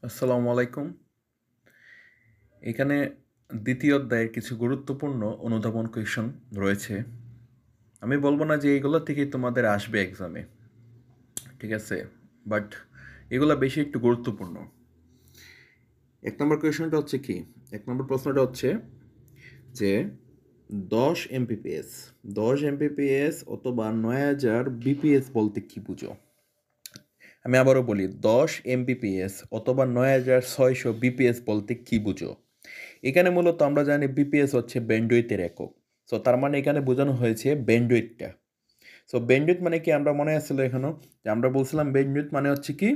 আসসালামু আলাইকুম। এখানে দ্বিতীয় অধ্যায়ের কিছু গুরুত্বপূর্ণ অনুধাবন কোয়েশন রয়েছে। আমি বলবো না যে এইগুলো থেকেই তোমাদের আসবে এক্সামে, ঠিক আছে? বাট এগুলো বেশি একটু গুরুত্বপূর্ণ। এক নম্বর কোয়েশনটা হচ্ছে কি? এক নম্বর প্রশ্নটা হচ্ছে যে 10 Mbps 10 Mbps অথবা 9000 বিপিএস বলতে কি বুঝো? আমি আবারও বলি 10 Mbps অথবা 9600 বিপিএস বলতে কি বুঝো? এখানে মূলত আমরা জানি বিপিএস হচ্ছে ব্যান্ডউইথের একক। সো তার মানে এখানে বোঝানো হয়েছে ব্যান্ডউইথটা। সো ব্যান্ডউইথ মানে কি আমরা মনে আসছিল এখনো যে আমরা বলছিলাম ব্যান্ডউইথ মানে হচ্ছে কি?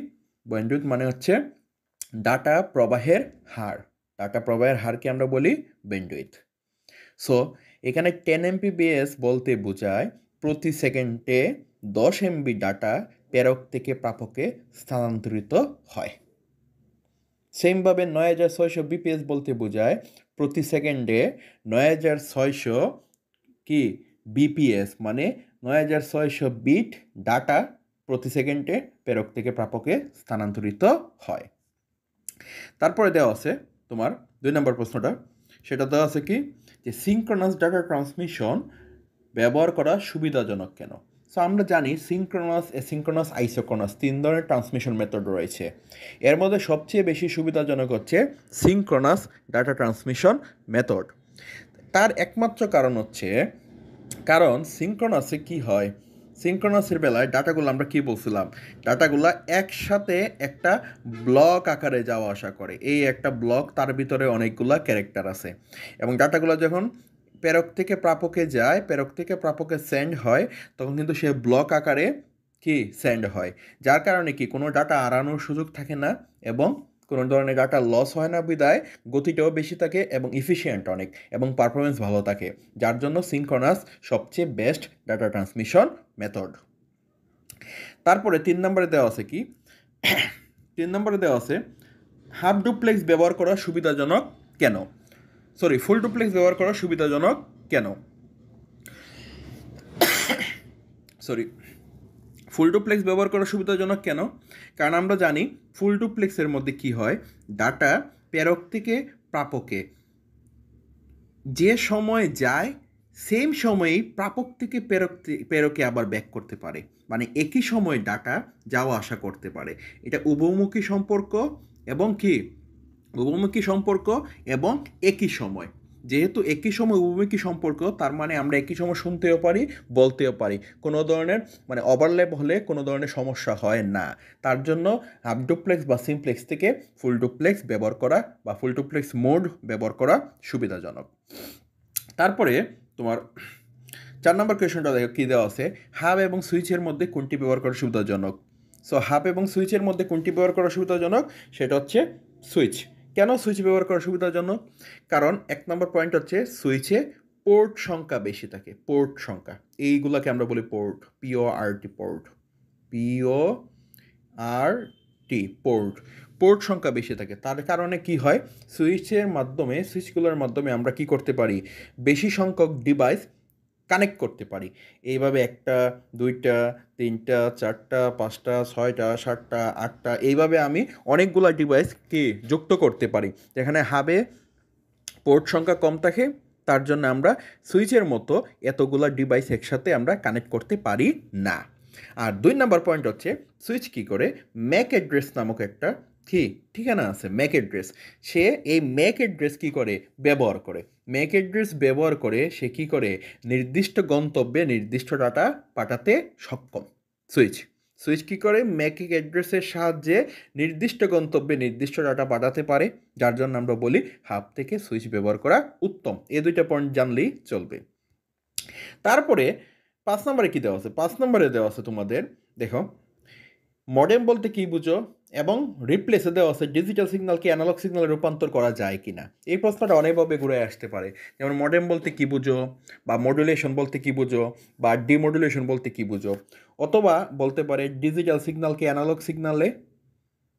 ব্যান্ডউইথ মানে হচ্ছে ডাটা প্রবাহের হার। ডাটা প্রবাহের হারকে আমরা বলি ব্যান্ডউইথ। সো এখানে 10 Mbps বলতে বোঝায় প্রতি সেকেন্ডে 10 MB ডাটা প্রেরক থেকে প্রাপকে স্থানান্তরিত হয়। সেমভাবে 9600 বিপিএস বলতে বোঝায় প্রতি সেকেন্ডে 9600 কি বিপিএস মানে 9600 বিট ডাটা প্রতি সেকেন্ডে প্রেরক থেকে প্রাপকে স্থানান্তরিত হয়। তারপরে দেওয়া আছে তোমার 2 নম্বর প্রশ্নটা, সেটা দেওয়া আছে কি যে সিঙ্ক্রোনাস ডাটা ট্রান্সমিশন ব্যবহার করা সুবিধাজনক কেন? সো আমরা জানি সিঙ্ক্রোনাস, অ্যাসিঙ্ক্রোনাস, আইসোক্রোনাস 3 ধরনের ট্রান্সমিশন মেথড রয়েছে। এর মধ্যে সবচেয়ে বেশি সুবিধাজনক হচ্ছে সিঙ্ক্রোনাস ডাটা ট্রান্সমিশন মেথড। তার একমাত্র কারণ হচ্ছে কারণ সিঙ্ক্রোনাসে কি হয়, সিঙ্ক্রোনাসের বেলায় ডাটাগুলো আমরা কি বলছিলাম, ডাটাগুলো একসাথে একটা ব্লক আকারে যাওয়া আসা করে। এই একটা ব্লক, তার ভিতরে অনেকগুলা ক্যারেক্টার আছে এবং ডাটাগুলো যখন প্রেরক থেকে প্রাপকে যায়, প্রেরক থেকে প্রাপকে সেন্ড হয়, তখন কিন্তু সে ব্লক আকারে কি সেন্ড হয়। যার কারণে কি কোনো ডাটা হারানোর সুযোগ থাকে না এবং কোনো ধরনের ডাটা লস হয় না বিদায় গতিটাও বেশি থাকে এবং ইফিশিয়েন্ট অনেক এবং পারফরমেন্স ভালো থাকে, যার জন্য সিঙ্ক্রোনাস সবচেয়ে বেস্ট ডাটা ট্রান্সমিশন মেথড। তারপরে 3 নম্বরে দেওয়া আছে কি 3 নম্বরে দেওয়া আছে হাফ ডুপ্লেক্স ব্যবহার করা সুবিধাজনক কেন? সরি, ফুল ডুপ্লেক্স ব্যবহার করা সুবিধাজনক কেন? সরি, ফুল ডুপ্লেক্স ব্যবহার করা সুবিধাজনক কেন? কারণ আমরা জানি ফুল ডুপ্লেক্সের মধ্যে কি হয়, ডাটা প্রেরক থেকে প্রাপকে যে সময় যায় সেম সময়েই প্রাপক থেকে প্রেরকে আবার ব্যাক করতে পারে, মানে একই সময় ডাটা যাওয়া আসা করতে পারে। এটা উভমুখী সম্পর্ক এবং কি উভমুখী সম্পর্ক এবং একই সময়। যেহেতু একই সময় উভমুখী সম্পর্ক, তার মানে আমরা একই সময় শুনতেও পারি, বলতেও পারি। কোনো ধরনের মানে ওভারল্যাপ হলে কোনো ধরনের সমস্যা হয় না। তার জন্য হাফ ডুপ্লেক্স বা সিমপ্লেক্স থেকে ফুল ডুপ্লেক্স ব্যবহার করা বা ফুল ডুপ্লেক্স মোড ব্যবহার করা সুবিধাজনক। তারপরে তোমার 4 নম্বর কোয়েশনটা দেখো কী দেওয়া আছে, হাব এবং সুইচের মধ্যে কোনটি ব্যবহার করা সুবিধাজনক? সো হাব এবং সুইচের মধ্যে কোনটি ব্যবহার করা সুবিধাজনক? সেটা হচ্ছে সুইচ। কেন সুইচ ব্যবহার করা সুবিধাজনক? কারণ 1 নম্বর পয়েন্ট হচ্ছে সুইচে পোর্ট সংখ্যা বেশি থাকে। পোর্ট সংখ্যা, এইগুলাকে আমরা বলি port, PORT port, PORT port. Port সংখ্যা বেশি থাকে, তার কারণে কি হয়, সুইচের মাধ্যমে, সুইচগুলোর মাধ্যমে আমরা কি করতে পারি, বেশি সংখ্যক ডিভাইস কানেক্ট করতে পারি। এইভাবে 1টা 2টা 3টা 4টা 5টা 6টা 7টা 8টা এইভাবে আমি অনেকগুলা ডিভাইসকে যুক্ত করতে পারি। যেখানে হাবে পোর্ট সংখ্যা কম থাকে, তার জন্য আমরা সুইচের মতো এতগুলা ডিভাইস একসাথে আমরা কানেক্ট করতে পারি না। আর 2 নম্বর পয়েন্ট হচ্ছে সুইচ কি করে, ম্যাক অ্যাড্রেস নামক একটা কি ঠিকানা আছে, ম্যাক অ্যাড্রেস। সে এই ম্যাক অ্যাড্রেস কি করে ব্যবহার করে, ম্যাক অ্যাড্রেস ব্যবহার করে সে কি করে নির্দিষ্ট গন্তব্যে নির্দিষ্ট ডাটা পাঠাতে সক্ষম। সুইচ সুইচ কী করে, ম্যাক অ্যাড্রেসের সাহায্যে নির্দিষ্ট গন্তব্যে নির্দিষ্ট ডাটা পাঠাতে পারে, যার জন্য আমরা বলি হাব থেকে সুইচ ব্যবহার করা উত্তম। এই 2টা পয়েন্ট জানলেই চলবে। তারপরে 5 নম্বরে কী দেওয়া আছে, 5 নম্বরে দেওয়া আছে তোমাদের, দেখো মডেম বলতে কী বুঝো এবং রিপ্লেসে দেওয়া আছে ডিজিটাল সিগন্যালকে অ্যানালগ সিগন্যালে রূপান্তর করা যায় কি না। এই প্রশ্নটা অনেকভাবে ঘুরে আসতে পারে। যেমন মডেম বলতে কী বুঝো, বা মডুলেশন বলতে কী বুঝো, বা ডিমডুলেশন বলতে কী বুঝো, অথবা বলতে পারে ডিজিটাল সিগন্যালকে অ্যানালগ সিগন্যালে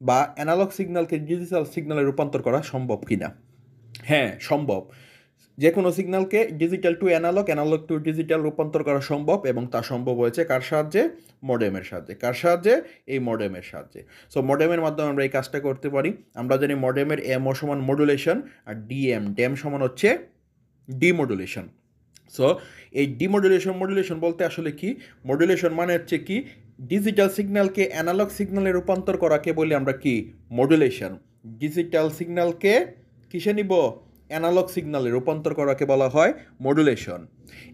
বা অ্যানালগ সিগন্যালকে ডিজিটাল সিগন্যালে রূপান্তর করা সম্ভব কি না। হ্যাঁ, সম্ভব। যে কোনো সিগন্যালকে digital to analog, analog to digital রূপান্তর করা সম্ভব, এবং তা সম্ভব হয়েছে কার সাহায্যে? মডেমের সাহায্যে। কার সাহায্যে? এই মডেমের সাহায্যে। সো মডেমের মাধ্যমে আমরা এই কাজটা করতে পারি। আমরা জানি মডেমের এমও সমান মডুলেশন, আর ড্যাম সমান হচ্ছে ডিমডুলেশন। সো এই মডুলেশন বলতে আসলে কি? মডুলেশন মানে হচ্ছে কি, ডিজিটাল সিগন্যালকে অ্যানালগ সিগন্যালে রূপান্তর করাকে বলি আমরা কি? মডুলেশন। ডিজিটাল সিগন্যালকে কিসে নিব? অ্যানালগ সিগন্যালে রূপান্তর করাকে বলা হয় মডুলেশন।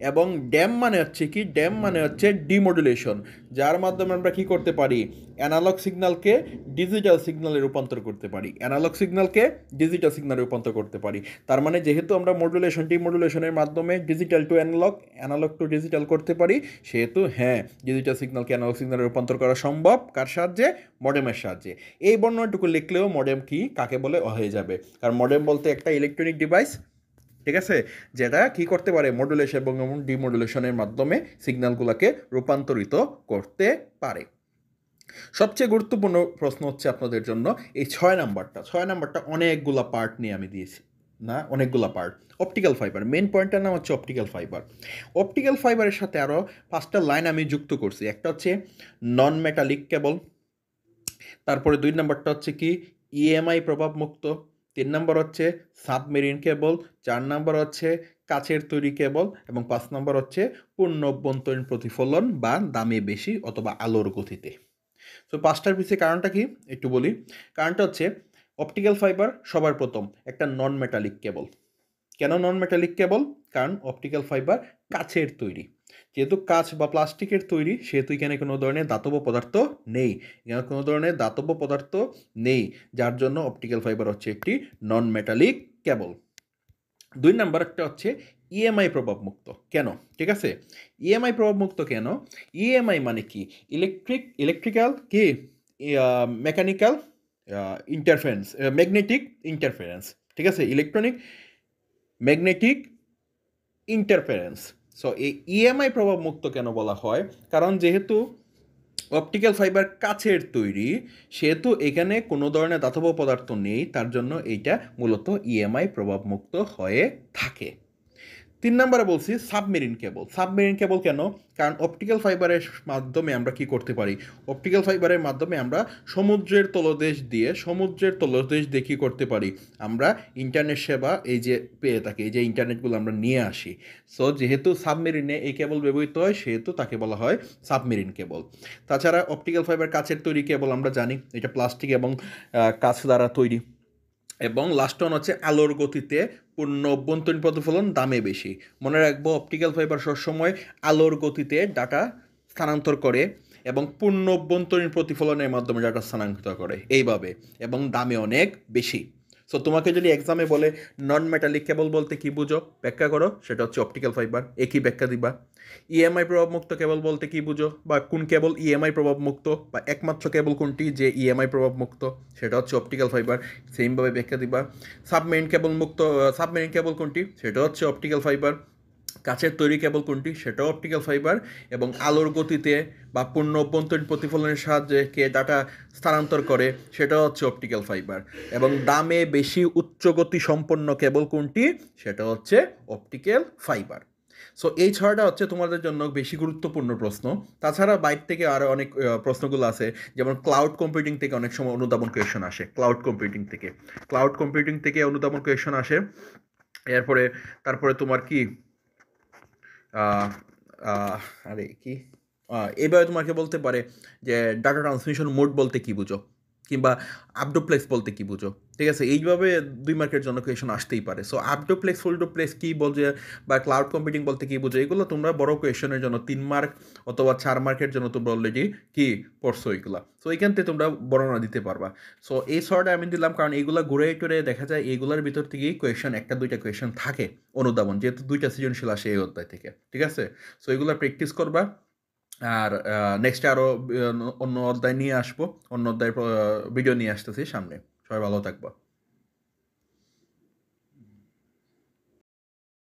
এবং ড্যাম মানে হচ্ছে কি? ড্যাম মানে হচ্ছে ডিমডুলেশন, যার মাধ্যমে আমরা কি করতে পারি? অ্যানালগ সিগন্যালকে ডিজিটাল সিগন্যালে রূপান্তর করতে পারি। অ্যানালগ সিগন্যালকে ডিজিটাল সিগন্যালে রূপান্তর করতে পারি। তার মানে যেহেতু আমরা ডিমডুলেশনের মাধ্যমে digital to analog, analog to digital করতে পারি, সেহেতু হ্যাঁ, ডিজিটাল সিগন্যালকে অ্যানালগ সিগন্যালে রূপান্তর করা সম্ভব। কার সাহায্যে? মডেমের সাহায্যে। এই বর্ণনাটুকু লিখলেও মডেম কি কাকে বলে হয়ে যাবে। কারণ মডেম বলতে একটা ইলেকট্রনিক ডিভাইস, ঠিক আছে, যেটা কি করতে পারে? মডুলেশন এবং ডিমডুলেশনের মাধ্যমে সিগন্যালগুলোকে রূপান্তরিত করতে পারে। সবচেয়ে গুরুত্বপূর্ণ প্রশ্ন হচ্ছে আপনাদের জন্য এই 6 নাম্বারটা অনেকগুলা পার্ট নিয়ে আমি দিয়েছি, না অনেকগুলা পার্ট। অপটিক্যাল ফাইবার, মেন পয়েন্টটার নাম হচ্ছে অপটিক্যাল ফাইবার। অপটিক্যাল ফাইবারের সাথে আরও 5টা লাইন আমি যুক্ত করছি। একটা হচ্ছে নন মেটালিক কেবল, তারপরে 2 নাম্বারটা হচ্ছে কি? ইএমআই প্রভাবমুক্ত, 3 নাম্বার হচ্ছে সাবমেরিন কেবল, 4 নাম্বার হচ্ছে কাচের তৈরি কেবল, এবং 5 নাম্বার হচ্ছে পূর্ণ অভ্যন্তরীণ প্রতিফলন বা দামে বেশি অথবা আলোর গতিতে। তো 5টার পিছিয়ে কারণটা কি একটু বলি। কারণটা হচ্ছে অপটিক্যাল ফাইবার সবার প্রথম একটা নন মেটালিক কেবল। কেন নন মেটালিক কেবল? কারণ অপটিক্যাল ফাইবার কাচের তৈরি। যেহেতু কাচ বা প্লাস্টিকের তৈরি, সেহেতু এখানে কোনো ধরনের দাতব্য পদার্থ নেই। এখানে কোনো ধরনের দাতব্য পদার্থ নেই, যার জন্য অপটিক্যাল ফাইবার হচ্ছে একটি নন মেটালিক কেবল। 2 নাম্বার একটা হচ্ছে ইএমআই প্রভাবমুক্ত। কেন? ঠিক আছে, ইএমআই প্রভাবমুক্ত কেন? ইএমআই মানে কি? ইলেকট্রিক্যাল কি? মেকানিক্যাল ইন্টারফারেন্স, ম্যাগনেটিক ইন্টারফারেন্স, ঠিক আছে, ইলেকট্রনিক ম্যাগনেটিক ইন্টারফারেন্স। সো এই ইএমআই প্রভাবমুক্ত কেন বলা হয়? কারণ যেহেতু অপটিক্যাল ফাইবার কাচের তৈরি, সেহেতু এখানে কোনো ধরনের ধাতব পদার্থ নেই, তার জন্য এইটা মূলত ইএমআই প্রভাবমুক্ত হয়ে থাকে। 3 নম্বরে বলছি সাবমেরিন কেবল। সাবমেরিন কেবল কেন? কারণ অপটিক্যাল ফাইবারের মাধ্যমে আমরা কি করতে পারি? অপটিক্যাল ফাইবারের মাধ্যমে আমরা সমুদ্রের তলদেশ দিয়ে কী করতে পারি? আমরা ইন্টারনেট সেবা এই যে পেয়ে থাকি, এই যে ইন্টারনেটগুলো আমরা নিয়ে আসি। সো যেহেতু সাবমেরিনে এই কেবল ব্যবহৃত হয়, সেহেতু তাকে বলা হয় সাবমেরিন কেবল। তাছাড়া অপটিক্যাল ফাইবার কাচের তৈরি কেবল আমরা জানি, এটা প্লাস্টিক এবং কাচ দ্বারা তৈরি। এবং লাস্ট ওয়ান হচ্ছে আলোর গতিতে পূর্ণ অভ্যন্তরীণ প্রতিফলন, দামে বেশি। মনে রাখবো, অপটিক্যাল ফাইবার সবসময় আলোর গতিতে ডাটা স্থানান্তর করে এবং পূর্ণ অভ্যন্তরীণ প্রতিফলনের মাধ্যমে ডাটা স্থানান্তরিত করে এইভাবে, এবং দামে অনেক বেশি। সো তোমাকে যদি এক্সামে বলে নন মেটালিক কেবল বলতে কি বুঝো, ব্যাখ্যা করো, সেটা হচ্ছে অপটিক্যাল ফাইবার। একই ব্যাখ্যা দিবা। ইএমআই প্রভাবমুক্ত কেবল বলতে কি বুঝো, বা কোন কেবল ইএমআই প্রভাবমুক্ত, বা একমাত্র কেবল কোনটি যে ইএমআই প্রভাবমুক্ত, সেটা হচ্ছে অপটিক্যাল ফাইবার। সেমভাবে ব্যাখ্যা দিবা। সাবমেরিন কেবল কোনটি, সেটা হচ্ছে অপটিক্যাল ফাইবার। কাচের তৈরি কেবল কোনটি, সেটাও অপটিক্যাল ফাইবার। এবং আলোর গতিতে বা পূর্ণ অভ্যন্তরীণ প্রতিফলনের সাহায্যে কে ডাটা স্থানান্তর করে, সেটাও হচ্ছে অপটিক্যাল ফাইবার। এবং দামে বেশি উচ্চ গতি সম্পন্ন কেবল কোনটি, সেটা হচ্ছে অপটিক্যাল ফাইবার। সো এই 6টা হচ্ছে তোমাদের জন্য বেশি গুরুত্বপূর্ণ প্রশ্ন। তাছাড়া বাইর থেকে আরও অনেক প্রশ্নগুলো আছে, যেমন ক্লাউড কম্পিউটিং থেকে অনেক সময় অনুধাবন কোয়েশন আসে। ক্লাউড কম্পিউটিং থেকে অনুধাবন কোয়েশন আসে। তারপরে তোমার কি আরে কি এভাবে তোমাকে বলতে পারে যে ডাটা ট্রান্সমিশন মোড বলতে কী বুঝো, কিংবা আপডুপ্লেক্স বলতে কী বুঝো, ঠিক আছে। এইভাবে 2 মার্কের জন্য কোয়েশন আসতেই পারে। সো আপডুপ্লেক্স ফুলডুপ্লেক্স কী বলছে, বা ক্লাউড কম্পিউটিং বলতে কী বুঝো, এগুলো তোমরা বড় কোয়েশনের জন্য 3 মার্ক অথবা 4 মার্কের জন্য তোমরা অলরেডি কি পড়ছো এইগুলো। সো এইখান থেকে তোমরা বর্ণনা দিতে পারবা। সো এই শর্টে আমি দিলাম, কারণ এইগুলো ঘুরে টুরে দেখা যায় এইগুলোর ভিতর থেকেই কোয়েশন, 1-2টা কোয়েশন থাকে অনুধাবন, যেহেতু 2টা সৃজনশীল আসে এই অধ্যায় থেকে, ঠিক আছে। সো এগুলো প্র্যাকটিস করবা। আর নেক্সটে আরও অন্য অধ্যায় নিয়ে আসবো, অন্য অধ্যায়ের ভিডিও নিয়ে আসতেছি সামনে। সবাই ভালো থাকবা।